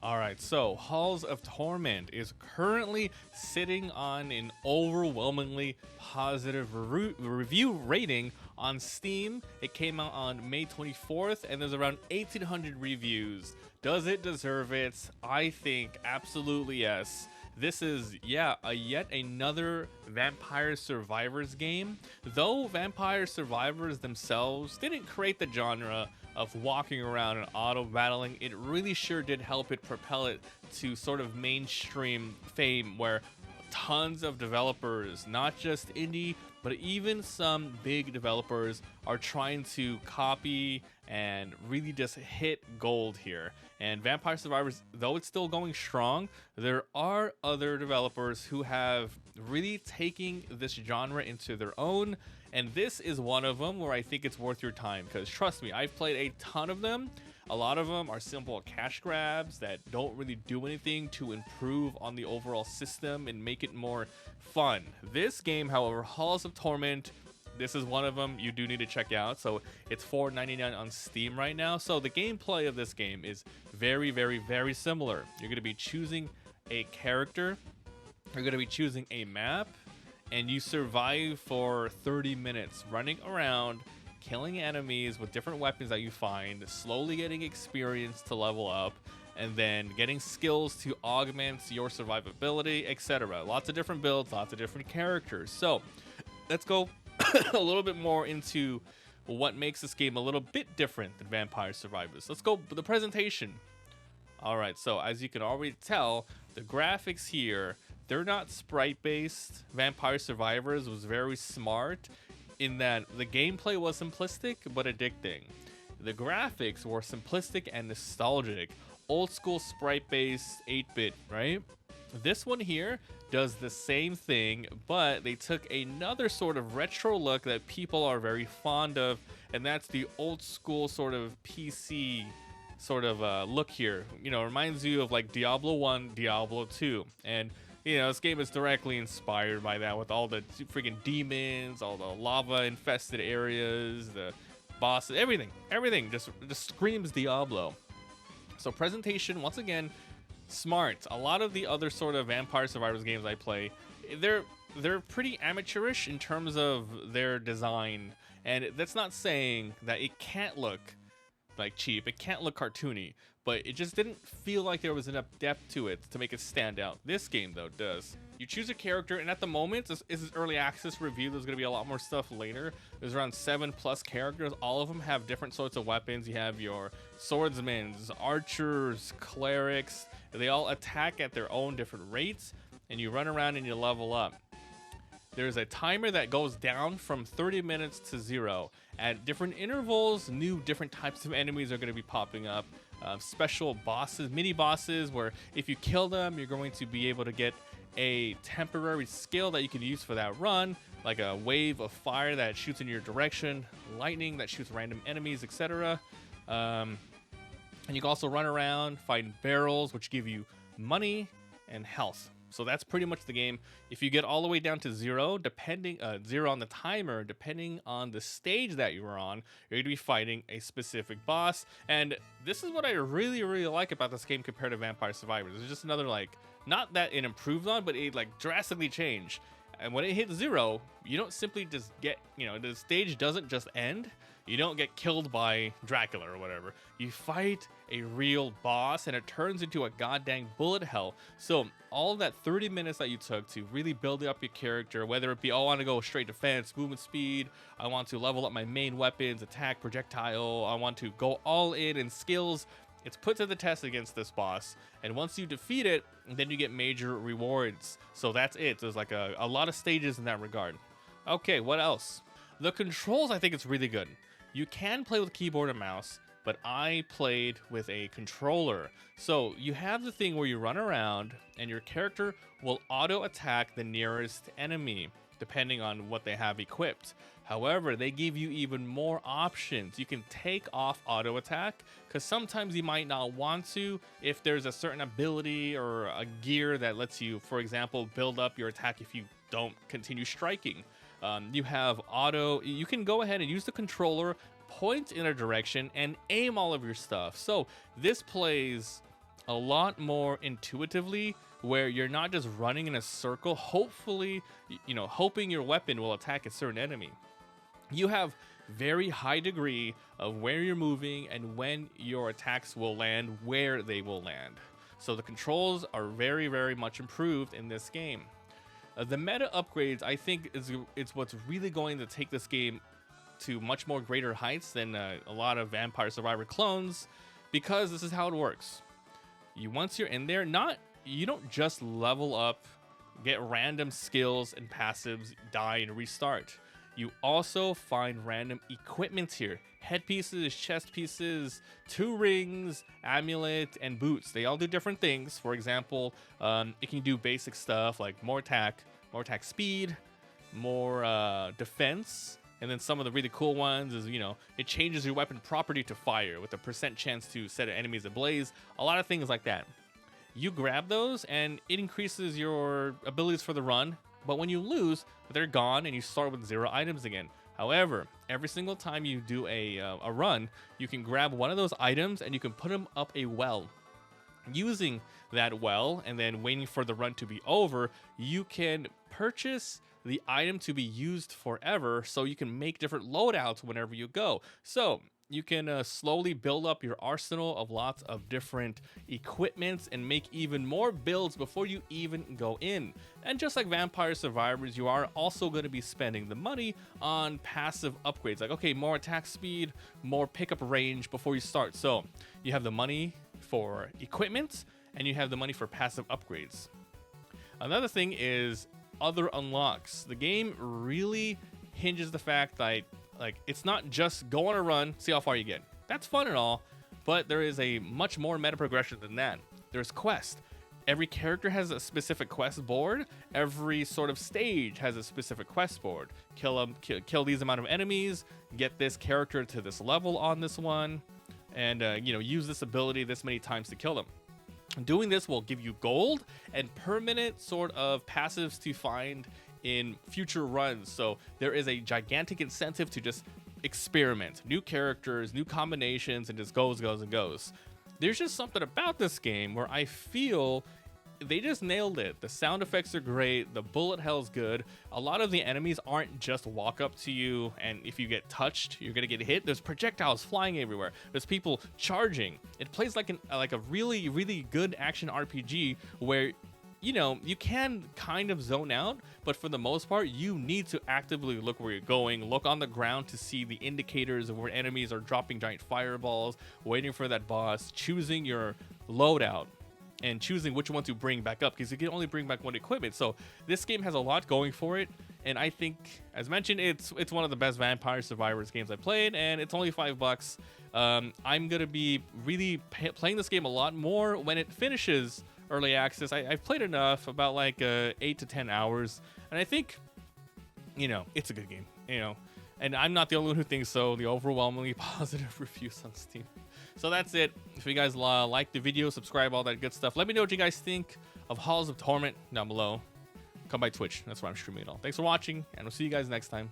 Alright, so Halls of Torment is currently sitting on an overwhelmingly positive review rating on Steam. It came out on May 24th and there's around 1,800 reviews. Does it deserve it? I think absolutely yes. This is, yet another Vampire Survivors game. Though Vampire Survivors themselves didn't create the genre of walking around and auto battling, it really sure did help it propel it to sort of mainstream fame where tons of developers, not just indie, but even some big developers are trying to copy and really just hit gold here. And Vampire Survivors, though it's still going strong, there are other developers who have really taken this genre into their own, and this is one of them where I think it's worth your time, because trust me, I've played a ton of them. A lot of them are simple cash grabs that don't really do anything to improve on the overall system and make it more fun. This game, however, Halls of Torment, this is one of them you do need to check out. So it's $4.99 on Steam right now. So the gameplay of this game is very, very, very similar. You're going to be choosing a character, you're going to be choosing a map, and you survive for 30 minutes running around, killing enemies with different weapons that you find, slowly getting experience to level up, and then getting skills to augment your survivability, etc. Lots of different builds, lots of different characters. So let's go a little bit more into what makes this game a little bit different than Vampire Survivors. Let's go with the presentation. Alright, so as you can already tell, the graphics here, they're not sprite-based. Vampire Survivors was very smart in that the gameplay was simplistic but addicting. The graphics were simplistic and nostalgic. Old school sprite-based 8-bit, right? This one here does the same thing, but they took another sort of retro look that people are very fond of, and that's the old school sort of PC sort of look here. You know, reminds you of like Diablo 1, Diablo 2, and you know, this game is directly inspired by that with all the freaking demons, all the lava-infested areas, the bosses, everything just screams Diablo. So presentation, once again, smart. A lot of the other sort of Vampire Survivors games I play, they're pretty amateurish in terms of their design, and that's not saying that it can't look like cheap, it can't look cartoony, but it just didn't feel like there was enough depth to it to make it stand out. This game though does. You choose a character, and at the moment, this is early access review, there's going to be a lot more stuff later. There's around 7+ characters. All of them have different sorts of weapons. You have your swordsmen, archers, clerics. They all attack at their own different rates, and you run around and you level up. There's a timer that goes down from 30 minutes to 0. At different intervals, different types of enemies are going to be popping up. Special bosses, mini bosses, where if you kill them, you're going to be able to get a temporary skill that you can use for that run, like a wave of fire that shoots in your direction, lightning that shoots random enemies, etc. And you can also run around, find barrels, which give you money and health. So that's pretty much the game. If you get all the way down to 0, zero on the timer, depending on the stage that you are on, you're going to be fighting a specific boss. And this is what I really, really like about this game compared to Vampire Survivors. It's just another, like, not that it improved on, but it, like, drastically changed. And when it hits 0, you don't simply just get, the stage doesn't just end. You don't get killed by Dracula or whatever. You fight a real boss, and it turns into a goddamn bullet hell. So all that 30 minutes that you took to really build up your character, whether it be, oh, I want to go straight defense, movement speed, I want to level up my main weapons, attack, projectile, I want to go all in skills, it's put to the test against this boss. And once you defeat it, then you get major rewards. So that's it. There's like a lot of stages in that regard. Okay, what else? The controls, I think it's really good. You can play with keyboard and mouse, but I played with a controller. So you have the thing where you run around and your character will auto attack the nearest enemy, depending on what they have equipped. However, they give you even more options. You can take off auto attack, because sometimes you might not want to if there's a certain ability or a gear that lets you, for example, build up your attack if you don't continue striking. You have auto, you can go ahead and use the controller, point in a direction, and aim all of your stuff. So this plays a lot more intuitively, where you're not just running in a circle, hopefully, hoping your weapon will attack a certain enemy. You have very high degree of where you're moving and when your attacks will land, where they will land. So the controls are very, very much improved in this game. The meta upgrades, I think, is what's really going to take this game to much more greater heights than a lot of Vampire Survivor clones, because this is how it works. Once you're in there, you don't just level up, get random skills and passives, die and restart. You also find random equipment here. Headpieces, chest pieces, 2 rings, amulet, and boots. They all do different things. For example, it can do basic stuff like more attack speed, more defense. And then some of the really cool ones is, it changes your weapon property to fire with a % chance to set enemies ablaze. A lot of things like that. You grab those and it increases your abilities for the run. But when you lose, they're gone and you start with 0 items again. However, every single time you do a run, you can grab one of those items and you can put them up a well. Using that well and then waiting for the run to be over, you can purchase the item to be used forever, so you can make different loadouts whenever you go. So you can slowly build up your arsenal of lots of different equipments and make even more builds before you even go in. And just like Vampire Survivors, you are also going to be spending the money on passive upgrades. Like, okay, more attack speed, more pickup range before you start. So you have the money for equipment and you have the money for passive upgrades. Another thing is other unlocks. The game really hinges the fact that it's not just go on a run, see how far you get. That's fun and all, but there is a much more meta progression than that. There's quest. Every character has a specific quest board. Every sort of stage has a specific quest board. Kill these amount of enemies, get this character to this level on this one, and use this ability this many times to kill them. Doing this will give you gold and permanent sort of passives to find in future runs. So there is a gigantic incentive to just experiment new characters, new combinations, and just goes. There's just something about this game where I feel they just nailed it. The sound effects are great, the bullet hell's good. A lot of the enemies aren't just walk up to you and if you get touched you're gonna get hit. There's projectiles flying everywhere, there's people charging. It plays like a really, really good action RPG where you can kind of zone out, but for the most part, you need to actively look where you're going, look on the ground to see the indicators of where enemies are dropping giant fireballs, waiting for that boss, choosing your loadout, and choosing which one to bring back up, because you can only bring back one equipment. So this game has a lot going for it, and I think, as mentioned, it's one of the best Vampire Survivors games I played, and it's only $5. I'm going to be really playing this game a lot more when it finishes early access. I've played enough, about 8 to 10 hours, and I think it's a good game, and I'm not the only one who thinks so. The overwhelmingly positive reviews on Steam. So that's it. If you guys like the video, subscribe, all that good stuff. Let me know what you guys think of Halls of Torment down below. Come by Twitch, that's where I'm streaming it all. Thanks for watching, and we'll see you guys next time.